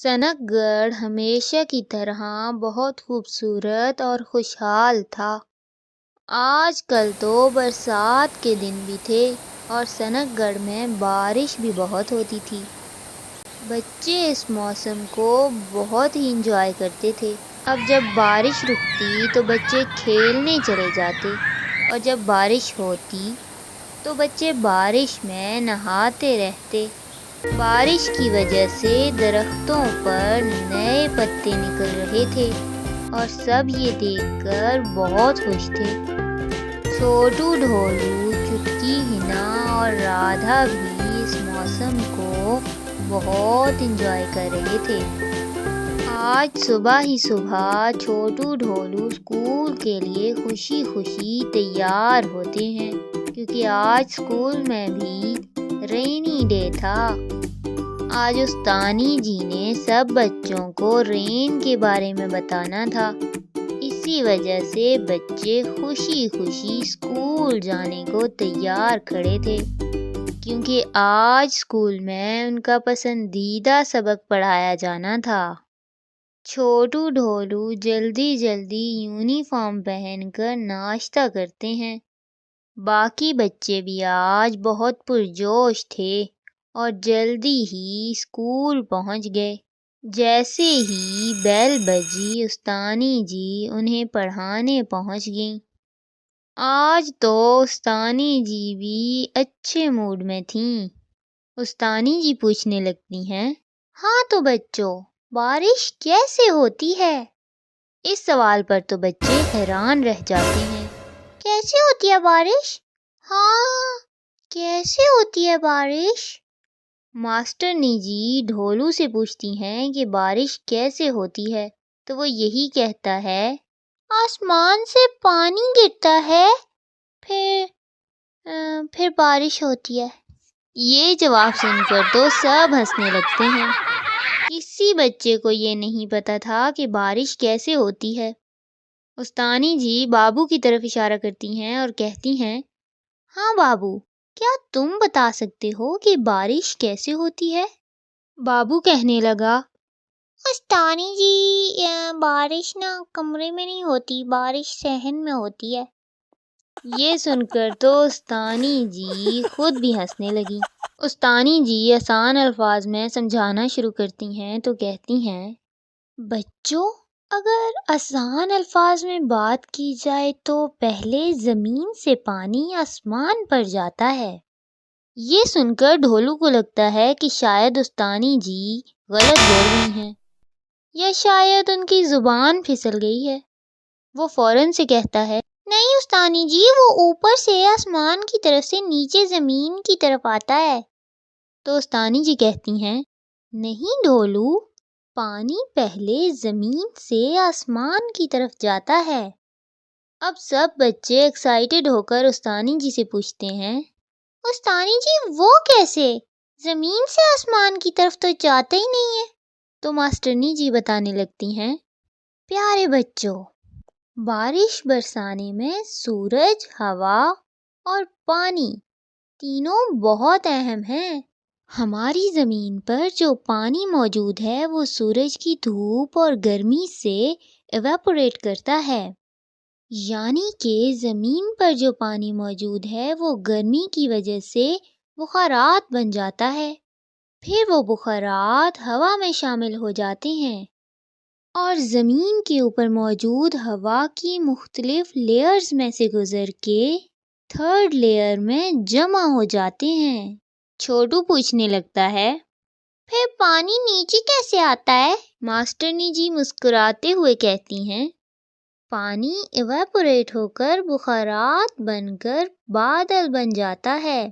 Sink گڑھ ہمیشہ کی طرح بہت خوبصورت اور خوشحال تھا۔ آج کل تو برسات کے دن بھی تھے اور سنک گڑھ میں بارش بھی بہت ہوتی تھی۔ بچے اس موسم کو بہت ہی انجوائے کرتے تھے۔ اب جب بارش رکتی تو بچے کھیلنے چلے جاتے اور جب بارش ہوتی تو بچے بارش میں نہاتے رہتے۔ بارش کی وجہ سے درختوں پر نئے پتے نکل رہے تھے اور سب یہ دیکھ کر بہت خوش تھے۔ چھوٹو ڈھولو، چٹکی، ہنا اور رادھا بھی اس موسم کو بہت انجوائے کر رہے تھے۔ آج صبح ہی صبح چھوٹو ڈھولو اسکول کے لیے خوشی خوشی تیار ہوتے ہیں کیونکہ آج اسکول میں بھی رینی ڈے تھا۔ آج استانی جی نے سب بچوں کو رین کے بارے میں بتانا تھا، اسی وجہ سے بچے خوشی خوشی اسکول جانے کو تیار کھڑے تھے کیونکہ آج اسکول میں ان کا پسندیدہ سبق پڑھایا جانا تھا۔ چھوٹو ڈھولو جلدی جلدی یونیفارم پہن کر ناشتہ کرتے ہیں۔ باقی بچے بھی آج بہت پرجوش تھے اور جلدی ہی اسکول پہنچ گئے۔ جیسے ہی بیل بجی استانی جی انہیں پڑھانے پہنچ گئیں۔ آج تو استانی جی بھی اچھے موڈ میں تھیں۔ استانی جی پوچھنے لگتی ہیں، ہاں تو بچوں، بارش کیسے ہوتی ہے؟ اس سوال پر تو بچے حیران رہ جاتے ہیں۔ کیسے ہوتی ہے بارش؟ ہاں، کیسے ہوتی ہے بارش؟ ماسٹرنی جی ڈھولو سے پوچھتی ہیں کہ بارش کیسے ہوتی ہے تو وہ یہی کہتا ہے، آسمان سے پانی گرتا ہے پھر بارش ہوتی ہے۔ یہ جواب سن کر تو سب ہنسنے لگتے ہیں۔ کسی بچے کو یہ نہیں پتا تھا کہ بارش کیسے ہوتی ہے۔ استانی جی بابو کی طرف اشارہ کرتی ہیں اور کہتی ہیں، ہاں بابو، کیا تم بتا سکتے ہو کہ بارش کیسے ہوتی ہے؟ بابو کہنے لگا، استانی جی، بارش نا کمرے میں نہیں ہوتی، بارش صحن میں ہوتی ہے۔ یہ سن کر تو استانی جی خود بھی ہنسنے لگی۔ استانی جی آسان الفاظ میں سمجھانا شروع کرتی ہیں تو کہتی ہیں، بچوں، اگر آسان الفاظ میں بات کی جائے تو پہلے زمین سے پانی آسمان پر جاتا ہے۔ یہ سن کر ڈھولو کو لگتا ہے کہ شاید استانی جی غلط بول رہی ہیں یا شاید ان کی زبان پھسل گئی ہے۔ وہ فوراً سے کہتا ہے، نہیں استانی جی، وہ اوپر سے آسمان کی طرف سے نیچے زمین کی طرف آتا ہے۔ تو استانی جی کہتی ہیں، نہیں ڈھولو، پانی پہلے زمین سے آسمان کی طرف جاتا ہے۔ اب سب بچے ایکسائٹڈ ہو کر استانی جی سے پوچھتے ہیں، استانی جی وہ کیسے؟ زمین سے آسمان کی طرف تو جاتا ہی نہیں ہے۔ تو ماسٹرنی جی بتانے لگتی ہیں، پیارے بچوں، بارش برسانے میں سورج، ہوا اور پانی تینوں بہت اہم ہیں۔ ہماری زمین پر جو پانی موجود ہے وہ سورج کی دھوپ اور گرمی سے ایواپوریٹ کرتا ہے، یعنی کہ زمین پر جو پانی موجود ہے وہ گرمی کی وجہ سے بخارات بن جاتا ہے، پھر وہ بخارات ہوا میں شامل ہو جاتے ہیں اور زمین کے اوپر موجود ہوا کی مختلف لیئرز میں سے گزر کے تھرڈ لیئر میں جمع ہو جاتے ہیں۔ چھوٹو پوچھنے لگتا ہے، پھر پانی نیچے کیسے آتا ہے؟ ماسٹرنی جی مسکراتے ہوئے کہتی ہیں، پانی ایواپوریٹ ہو کر بخارات بن کر بادل بن جاتا ہے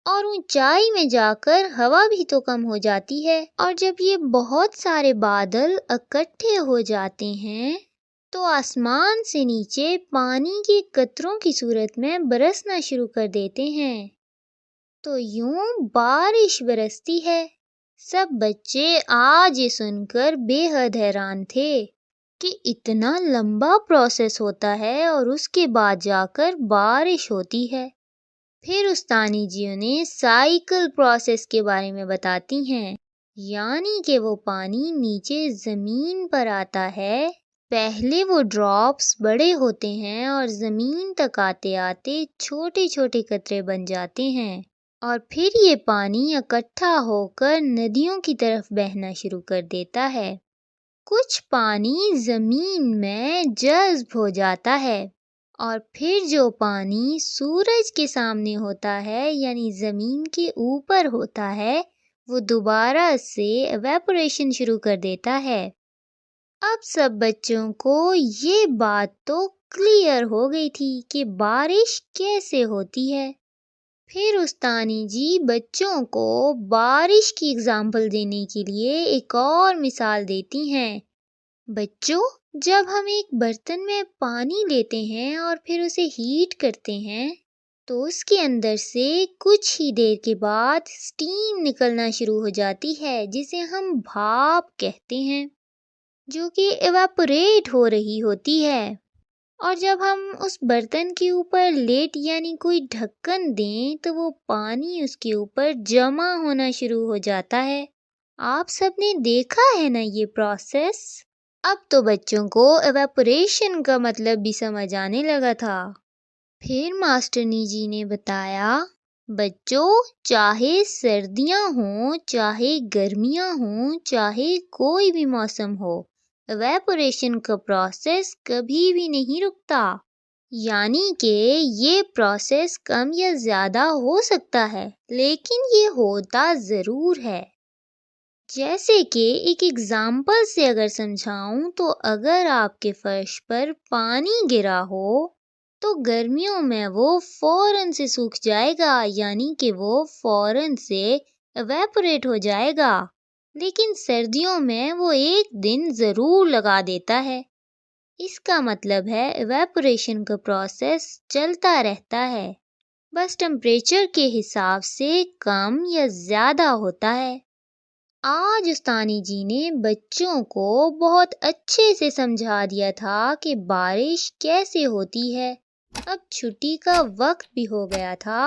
اور اونچائی میں جا کر ہوا بھی تو کم ہو جاتی ہے، اور جب یہ بہت سارے بادل اکٹھے ہو جاتے ہیں تو آسمان سے نیچے پانی کے قطروں کی صورت میں برسنا شروع کر دیتے ہیں، تو یوں بارش برستی ہے۔ سب بچے آج یہ سن کر بے حد حیران تھے کہ اتنا لمبا پروسیس ہوتا ہے اور اس کے بعد جا کر بارش ہوتی ہے۔ پھر استانی جی انہیں سائیکل پروسیس کے بارے میں بتاتی ہیں، یعنی کہ وہ پانی نیچے زمین پر آتا ہے۔ پہلے وہ ڈراپس بڑے ہوتے ہیں اور زمین تک آتے آتے چھوٹے چھوٹے قطرے بن جاتے ہیں، اور پھر یہ پانی اکٹھا ہو کر ندیوں کی طرف بہنا شروع کر دیتا ہے۔ کچھ پانی زمین میں جذب ہو جاتا ہے، اور پھر جو پانی سورج کے سامنے ہوتا ہے یعنی زمین کے اوپر ہوتا ہے، وہ دوبارہ سے ایویپوریشن شروع کر دیتا ہے۔ اب سب بچوں کو یہ بات تو کلیئر ہو گئی تھی کہ بارش کیسے ہوتی ہے۔ پھر استانی جی بچوں کو بارش کی اگزامپل دینے کے لیے ایک اور مثال دیتی ہیں۔ بچوں، جب ہم ایک برتن میں پانی لیتے ہیں اور پھر اسے ہیٹ کرتے ہیں تو اس کے اندر سے کچھ ہی دیر کے بعد اسٹیم نکلنا شروع ہو جاتی ہے، جسے ہم بھاپ کہتے ہیں، جو کہ ایواپوریٹ ہو رہی ہوتی ہے۔ اور جب ہم اس برتن کے اوپر لیٹ یعنی کوئی ڈھکن دیں تو وہ پانی اس کے اوپر جمع ہونا شروع ہو جاتا ہے۔ آپ سب نے دیکھا ہے نا یہ پروسیس؟ اب تو بچوں کو ایواپوریشن کا مطلب بھی سمجھ آنے لگا تھا۔ پھر ماسٹرنی جی نے بتایا، بچوں، چاہے سردیاں ہوں، چاہے گرمیاں ہوں، چاہے کوئی بھی موسم ہو، ایواپوریشن کا پروسیس کبھی بھی نہیں رکتا۔ یعنی کہ یہ پروسیس کم یا زیادہ ہو سکتا ہے، لیکن یہ ہوتا ضرور ہے۔ جیسے کہ ایک ایگزامپل سے اگر سمجھاؤں تو اگر آپ کے فرش پر پانی گرا ہو تو گرمیوں میں وہ فوراً سے سوکھ جائے گا، یعنی کہ وہ فوراً سے ایویپوریٹ ہو جائے گا، لیکن سردیوں میں وہ ایک دن ضرور لگا دیتا ہے۔ اس کا مطلب ہے ایویپوریشن کا پروسیس چلتا رہتا ہے، بس ٹمپریچر کے حساب سے کم یا زیادہ ہوتا ہے۔ آج استانی جی نے بچوں کو بہت اچھے سے سمجھا دیا تھا کہ بارش کیسے ہوتی ہے۔ اب چھٹی کا وقت بھی ہو گیا تھا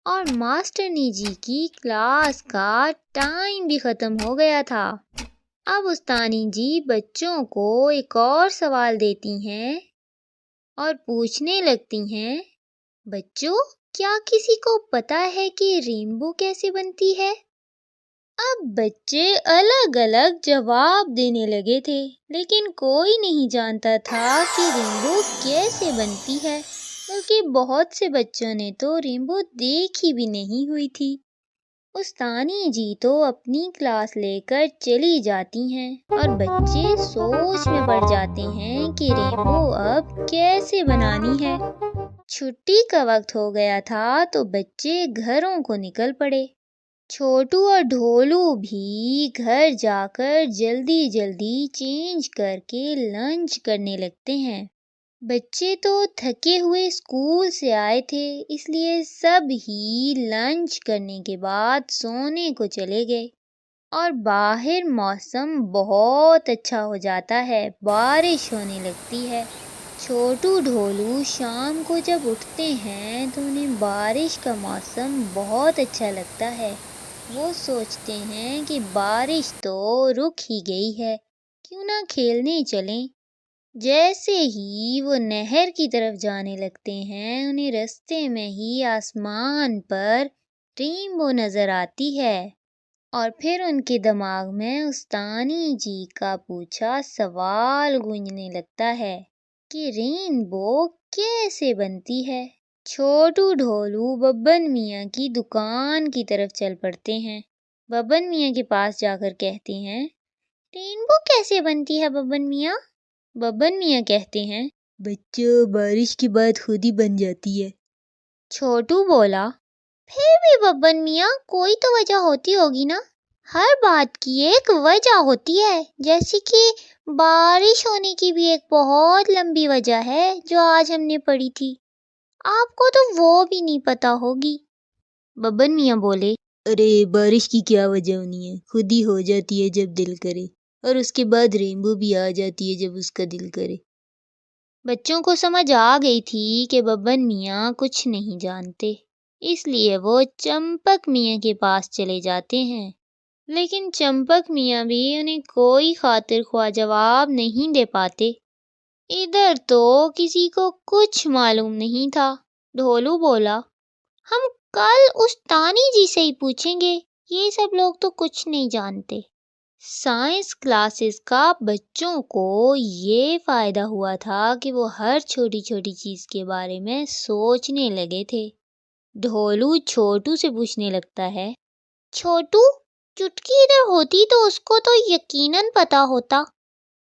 اور ماسٹرنی جی کی کلاس کا ٹائم بھی ختم ہو گیا تھا۔ اب استانی جی بچوں کو ایک اور سوال دیتی ہیں اور پوچھنے لگتی ہیں، بچوں، کیا کسی کو پتا ہے کہ رینبو کیسے بنتی ہے؟ اب بچے الگ الگ جواب دینے لگے تھے، لیکن کوئی نہیں جانتا تھا کہ رینبو کیسے بنتی ہے، بلکہ بہت سے بچوں نے تو رینبو دیکھی بھی نہیں ہوئی تھی۔ استانی جی تو اپنی کلاس لے کر چلی جاتی ہیں اور بچے سوچ میں پڑ جاتے ہیں کہ رینبو اب کیسے بنانی ہے۔ چھٹی کا وقت ہو گیا تھا تو بچے گھروں کو نکل پڑے۔ چھوٹو اور ڈھولو بھی گھر جا کر جلدی جلدی چینج کر کے لنچ کرنے لگتے ہیں۔ بچے تو تھکے ہوئے اسکول سے آئے تھے، اس لیے سب ہی لنچ کرنے کے بعد سونے کو چلے گئے، اور باہر موسم بہت اچھا ہو جاتا ہے، بارش ہونے لگتی ہے۔ چھوٹو ڈھولو شام کو جب اٹھتے ہیں تو انہیں بارش کا موسم بہت اچھا لگتا ہے۔ وہ سوچتے ہیں کہ بارش تو رک ہی گئی ہے، کیوں نہ کھیلنے چلیں۔ جیسے ہی وہ نہر کی طرف جانے لگتے ہیں، انہیں رستے میں ہی آسمان پر رینبو نظر آتی ہے، اور پھر ان کے دماغ میں استانی جی کا پوچھا سوال گونجنے لگتا ہے کہ رینبو کیسے بنتی ہے۔ چھوٹو ڈھولو ببن میاں کی دکان کی طرف چل پڑتے ہیں۔ ببن میاں کے پاس جا کر کہتے ہیں، رینبو کیسے بنتی ہے ببن میاں؟ ببن میاں کہتے ہیں، بچوں، بارش کے بعد خود ہی بن جاتی ہے۔ چھوٹو بولا، پھر بھی ببن میاں کوئی تو وجہ ہوتی ہوگی نا؟ ہر بات کی ایک وجہ ہوتی ہے، جیسے کہ بارش ہونے کی بھی ایک بہت لمبی وجہ ہے جو آج ہم نے پڑھی تھی، آپ کو تو وہ بھی نہیں پتا ہوگی۔ ببن میاں بولے، ارے بارش کی کیا وجہ ہونی ہے، خود ہی ہو جاتی ہے جب دل کرے، اور اس کے بعد رینبو بھی آ جاتی ہے جب اس کا دل کرے۔ بچوں کو سمجھ آ گئی تھی کہ ببن میاں کچھ نہیں جانتے، اس لیے وہ چمپک میاں کے پاس چلے جاتے ہیں لیکن چمپک میاں بھی انہیں کوئی خاطر خواہ جواب نہیں دے پاتے۔ ادھر تو کسی کو کچھ معلوم نہیں تھا۔ ڈھولو بولا، ہم کل استانی جی سے ہی پوچھیں گے، یہ سب لوگ تو کچھ نہیں جانتے۔ سائنس کلاسز کا بچوں کو یہ فائدہ ہوا تھا کہ وہ ہر چھوٹی چھوٹی چیز کے بارے میں سوچنے لگے تھے۔ ڈھولو چھوٹو سے پوچھنے لگتا ہے، چھوٹو، چٹکی ادھر ہوتی تو اس کو تو یقیناً پتا ہوتا،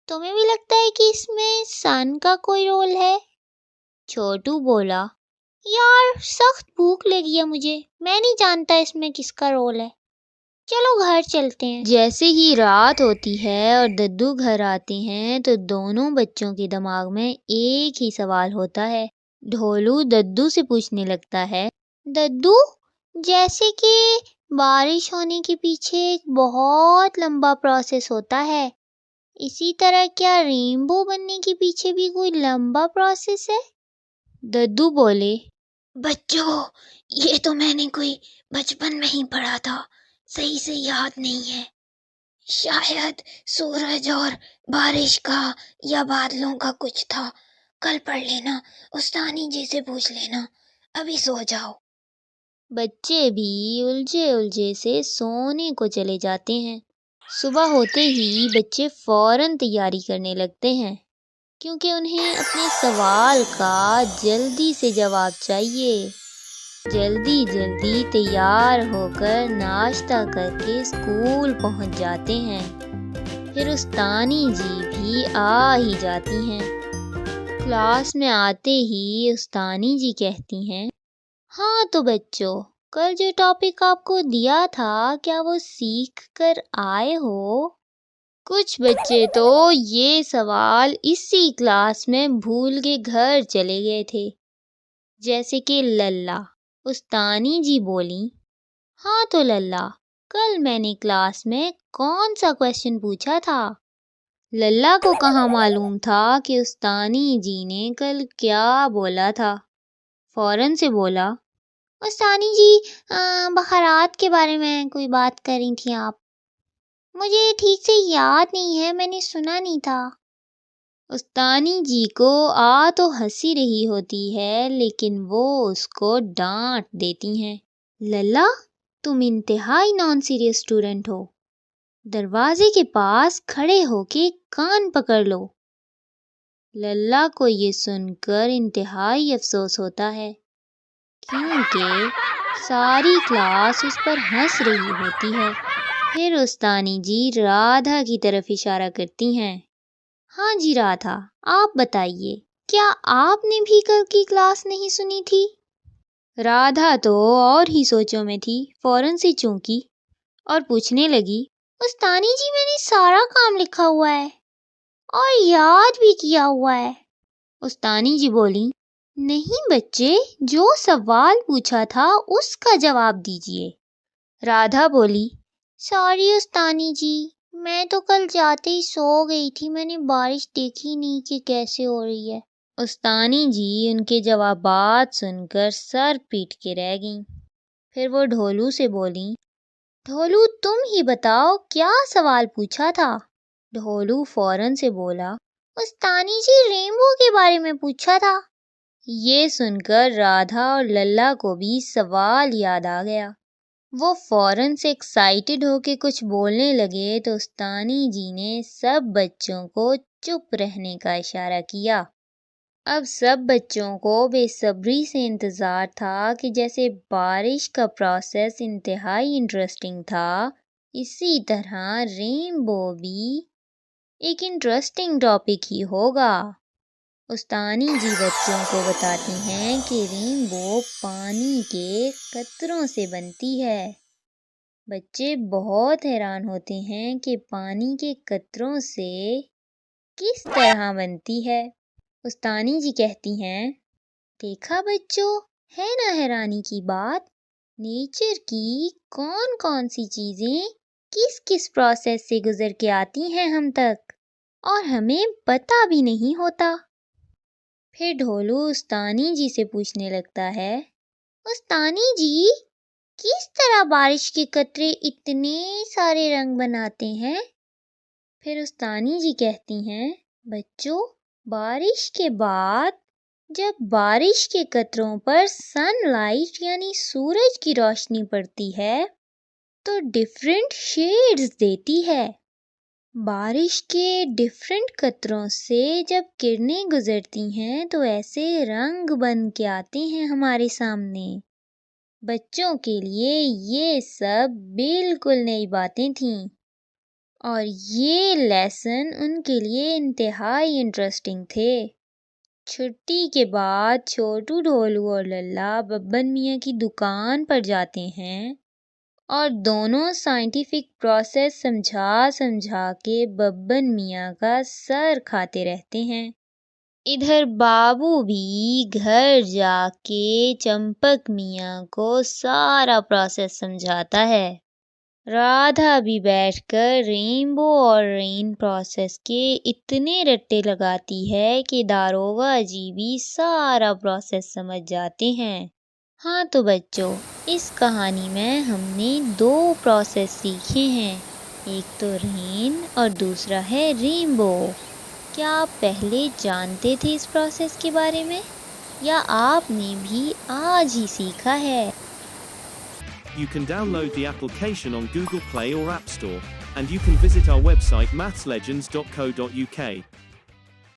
تمہیں بھی لگتا ہے کہ اس میں سن کا کوئی رول ہے؟ چھوٹو بولا، یار سخت بھوک لگی ہے مجھے، میں نہیں جانتا اس میں کس کا رول ہے، چلو گھر چلتے ہیں۔ جیسے ہی رات ہوتی ہے اور ددو گھر آتے ہیں تو دونوں بچوں کے دماغ میں ایک ہی سوال ہوتا ہے۔ ڈھولو ددو سے پوچھنے لگتا ہے، ددو، جیسے کہ بارش ہونے کے پیچھے ایک بہت لمبا پروسیس ہوتا ہے، اسی طرح کیا رینبو بننے کے پیچھے بھی کوئی لمبا پروسیس ہے؟ ددو بولے، بچوں، یہ تو میں نے کوئی بچپن میں ہی پڑھا تھا، صحیح سے یاد نہیں ہے، شاید سورج اور بارش کا یا بادلوں کا کچھ تھا، کل پڑھ لینا، استانی جی سے پوچھ لینا، ابھی سو جاؤ۔ بچے بھی الجھے الجھے سے سونے کو چلے جاتے ہیں۔ صبح ہوتے ہی بچے فوراً تیاری کرنے لگتے ہیں، کیونکہ انہیں اپنے سوال کا جلدی سے جواب چاہیے۔ جلدی جلدی تیار ہو کر ناشتہ کر کے اسکول پہنچ جاتے ہیں۔ پھر استانی جی بھی آ ہی جاتی ہیں۔ کلاس میں آتے ہی استانی جی کہتی ہیں، ہاں تو بچوں، کل جو ٹاپک آپ کو دیا تھا کیا وہ سیکھ کر آئے ہو؟ کچھ بچے تو یہ سوال اسی کلاس میں بھول کے گھر چلے گئے تھے، جیسے کہ للہ۔ استانی جی بولی، ہاں تو للہ، کل میں نے کلاس میں کون سا کویسچن پوچھا تھا؟ للہ کو کہاں معلوم تھا کہ استانی جی نے کل کیا بولا تھا، فوراً سے بولا، استانی جی، بہارات کے بارے میں کوئی بات کر رہی تھیں آپ، مجھے ٹھیک سے یاد نہیں ہے، میں نے سنا نہیں تھا۔ استانی جی کو تو ہنسی رہی ہوتی ہے، لیکن وہ اس کو ڈانٹ دیتی ہیں، للہ، تم انتہائی نان سیریس اسٹوڈنٹ ہو، دروازے کے پاس کھڑے ہو کے کان پکڑ لو۔ للہ کو یہ سن کر انتہائی افسوس ہوتا ہے، کیونکہ ساری کلاس اس پر ہنس رہی ہوتی ہے۔ پھر استانی جی رادھا کی طرف اشارہ کرتی ہیں، ہاں جی رادھا، آپ بتائیے، کیا آپ نے بھی کل کی کلاس نہیں سنی تھی؟ رادھا تو اور ہی سوچوں میں تھی، فوراً سے چونکی اور پوچھنے لگی، استانی جی، میں نے سارا کام لکھا ہوا ہے اور یاد بھی کیا ہوا ہے۔ استانی جی بولی، نہیں بچے، جو سوال پوچھا تھا اس کا جواب دیجیے۔ رادھا بولی، سوری استانی جی، میں تو کل جاتے ہی سو گئی تھی، میں نے بارش دیکھی نہیں کہ کیسے ہو رہی ہے۔ استانی جی ان کے جوابات سن کر سر پیٹ کے رہ گئیں۔ پھر وہ ڈھولو سے بولیں، ڈھولو تم ہی بتاؤ کیا سوال پوچھا تھا؟ ڈھولو فوراً سے بولا، استانی جی رینبو کے بارے میں پوچھا تھا۔ یہ سن کر رادھا اور للہ کو بھی سوال یاد آ گیا۔ وہ فوراً سے ایکسائٹڈ ہو کے کچھ بولنے لگے تو استانی جی نے سب بچوں کو چپ رہنے کا اشارہ کیا۔ اب سب بچوں کو بے صبری سے انتظار تھا کہ جیسے بارش کا پروسیس انتہائی انٹرسٹنگ تھا، اسی طرح رینبو بھی ایک انٹرسٹنگ ٹاپک ہی ہوگا۔ استانی جی بچوں کو بتاتی ہیں کہ رینبو پانی کے قطروں سے بنتی ہے۔ بچے بہت حیران ہوتے ہیں کہ پانی کے قطروں سے کس طرح بنتی ہے۔ استانی جی کہتی ہیں، دیکھا بچوں، ہے نا حیرانی کی بات، نیچر کی کون کون سی چیزیں کس کس پروسیس سے گزر کے آتی ہیں ہم تک، اور ہمیں پتہ بھی نہیں ہوتا۔ پھر ڈھولو استانی جی سے پوچھنے لگتا ہے، استانی جی، کس طرح بارش کے قطرے اتنے سارے رنگ بناتے ہیں؟ پھر استانی جی کہتی ہیں، بچوں بارش کے بعد جب بارش کے قطروں پر سن لائٹ یعنی سورج کی روشنی پڑتی ہے تو ڈیفرنٹ شیڈز دیتی ہے۔ بارش کے ڈیفرنٹ قطروں سے جب کرنیں گزرتی ہیں تو ایسے رنگ بن کے آتے ہیں ہمارے سامنے۔ بچوں کے لیے یہ سب بالکل نئی باتیں تھیں اور یہ لیسن ان کے لیے انتہائی انٹرسٹنگ تھے۔ چھٹی کے بعد چھوٹو ڈھولو اور للہ ببن میاں کی دکان پر جاتے ہیں اور دونوں سائنٹیفک پروسیس سمجھا کے ببن میاں کا سر کھاتے رہتے ہیں۔ ادھر بابو بھی گھر جا کے چمپک میاں کو سارا پروسیس سمجھاتا ہے۔ رادھا بھی بیٹھ کر رینبو اور رین پروسیس کے اتنے رٹے لگاتی ہے کہ داروغہ جی بھی سارا پروسیس سمجھ جاتے ہیں۔ ہاں تو بچوں، اس کہانی میں ہم نے 2 پروسیس سیکھے ہیں، ایک تو رین اور دوسرا ہے رینبو۔ کیا آپ پہلے جانتے تھے اس پروسیس کے بارے میں یا آپ نے بھی آج ہی سیکھا ہے؟ You can download the application on Google Play or App Store, and you can visit our website mathslegends.co.uk.